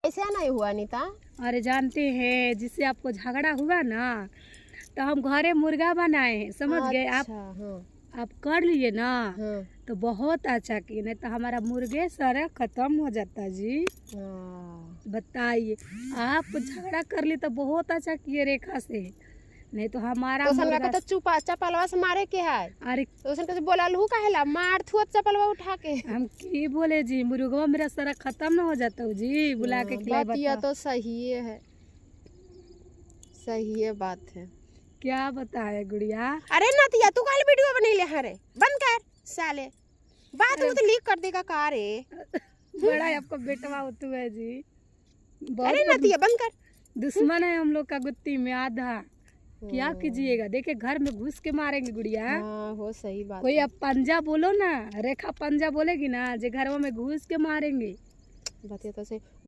ऐसा नहीं हुआ अनीता। अरे जानते हैं, जिससे आपको झगड़ा हुआ ना, तो हम घरे मुर्गा बनाए हैं, समझ गए आप। हाँ। आप कर लिए ना, हाँ। तो बहुत अच्छा किए, नहीं तो हमारा मुर्गे सारा खत्म हो जाता जी। बताइए, आप झगड़ा कर लिए तो बहुत अच्छा किए रेखा से, नहीं तो हमारा तो मुर्गा तो चुपा चपलवा से मारे के है। अरे तो उसने तो बोला लहू काहेला मार थुआ चपलवा उठा के। हम की बोले जी, मुर्गा मेरा सारा खत्म ना हो जाता हूँ जी, बुला के खिलाए। बात ये तो सही है, सही है बात है। क्या बताए गुड़िया। अरे नतिया तू कल वीडियो बनी ले हरे बंद कर साले, बात वो तो लीक कर देगा का रे। बड़ा है आपका बेटवा होतु है जी। अरे नतिया बंद कर। दुश्मन है हम लोग का गुत्ती में आधा। क्या कीजिएगा, देखिए घर में घुस के मारेंगे गुड़िया। हाँ, हो सही बात। कोई अब पंजा बोलो ना, रेखा पंजा बोलेगी ना, जे घरों में घुस के मारेंगे। बात ये तो सही।